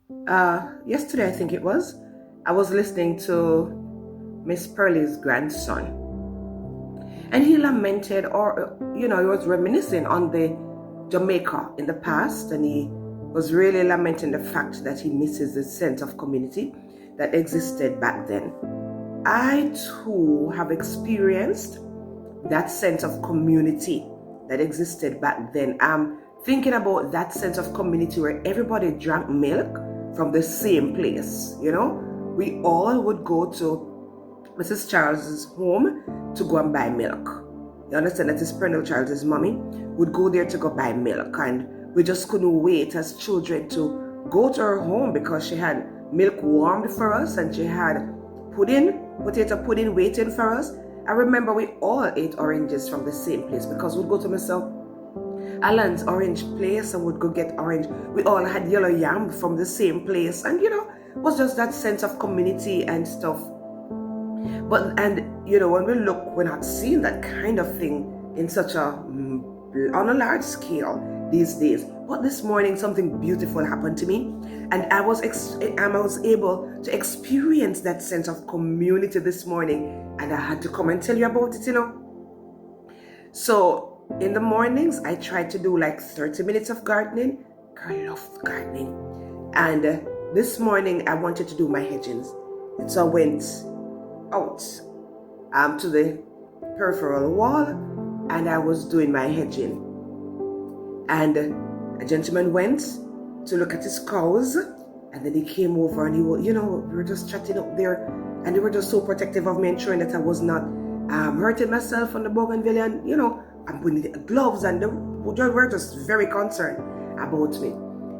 Yesterday, I think it was, I was listening to Miss Pearlie's grandson, and he lamented, or he was reminiscing on the Jamaica in the past, and he was really lamenting the fact that he misses the sense of community that existed back then. I too have experienced that sense of community that existed back then. I'm thinking about that sense of community where everybody drank milk from the same place. We all would go to Mrs. Charles's home to go and buy milk. You understand that his Pernell Charles's mommy would go there to go buy milk, and we just couldn't wait as children to go to her home because she had milk warmed for us and she had potato pudding waiting for us. I remember we all ate oranges from the same place because we'd go to Mr. Alan's orange place and would go get orange. We all had yellow yam from the same place, and it was just that sense of community and stuff. But when we look, we're not seeing that kind of thing in such on a large scale these days. But this morning something beautiful happened to me, and I was able to experience that sense of community this morning, and I had to come and tell you about it. So in the mornings I try to do like 30 minutes of gardening. Girl, love gardening. And this morning I wanted to do my hedgings, so I went out to the peripheral wall, and I was doing my hedging. And a gentleman went to look at his cows, and then he came over and we were just chatting up there, and they were just so protective of me, ensuring that I was not hurting myself on the bougainvillea, and I'm putting the gloves, and they were just very concerned about me.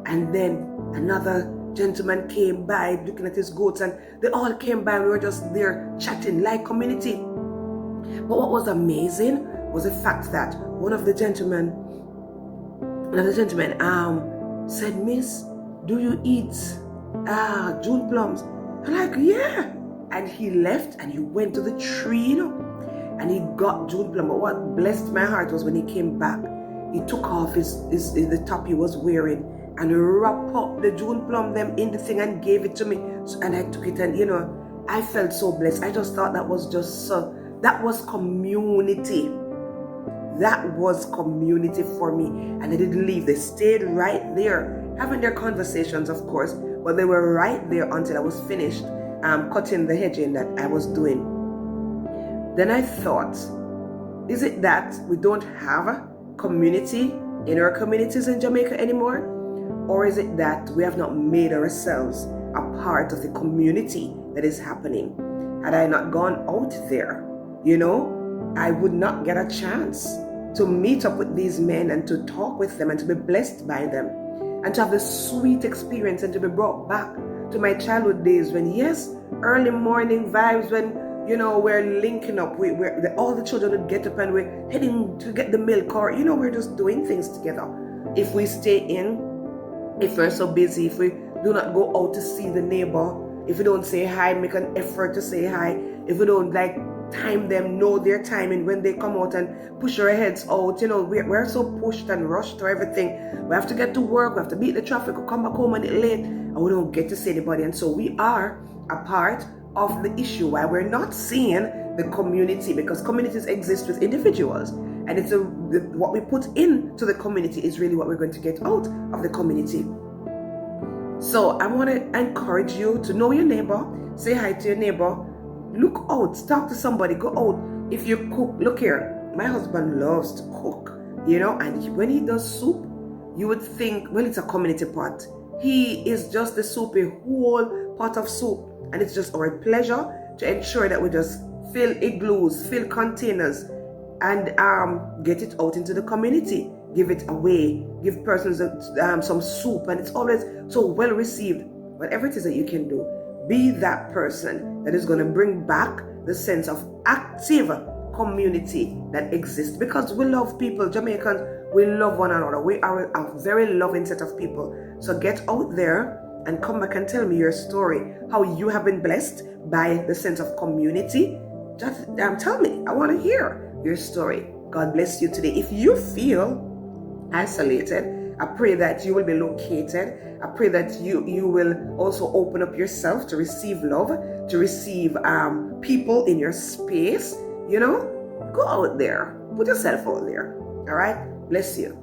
And then another gentleman came by looking at his goats, and they all came by. We were just there chatting like community. But what was amazing was the fact that one of the gentlemen said, "Miss, do you eat June plums?" I'm like, "Yeah." And he left and he went to the tree, and he got June plum. But what blessed my heart was when he came back, he took off the top he was wearing and wrapped up the June plum them in the thing and gave it to me. And I took it, and I felt so blessed. I just thought that was that was community. That was community for me. And they didn't leave. They stayed right there, having their conversations, of course, but they were right there until I was finished cutting the hedging that I was doing. Then I thought, is it that we don't have a community in our communities in Jamaica anymore? Or is it that we have not made ourselves a part of the community that is happening? Had I not gone out there, I would not get a chance to meet up with these men and to talk with them and to be blessed by them and to have this sweet experience and to be brought back to my childhood days when, yes, early morning vibes when, we're linking up, all the children would get up and we're heading to get the milk, or, we're just doing things together. If we stay in, if we're so busy, if we do not go out to see the neighbor, if we don't say hi, make an effort to say hi, if we don't time them, know their timing when they come out and push our heads out, we're so pushed and rushed to everything. We have to get to work, we have to beat the traffic, we come back home and it's late, and we don't get to see anybody. And so we are a part of the issue why we're not seeing the community, because communities exist with individuals, and it's what we put into the community is really what we're going to get out of the community. So I want to encourage you to know your neighbor, say hi to your neighbor, look out, talk to somebody, go out. If you cook, look here, my husband loves to cook, and when he does soup, you would think, well, it's a community pot. He is just the soup, a whole pot of soup, and it's just our pleasure to ensure that we just fill igloos, fill containers, and get it out into the community, give it away, give persons some soup, and it's always so well received. Whatever it is that you can do, be that person that is going to bring back the sense of active community that exists, because we love people. Jamaicans, we love one another. We are a very loving set of people. So get out there and come back and tell me your story, how you have been blessed by the sense of community. Just tell me. I want to hear your story. God bless you today. If you feel isolated I pray that you will be located. I pray that you will also open up yourself to receive love, to receive people in your space. Go out there. Put yourself out there. All right? Bless you.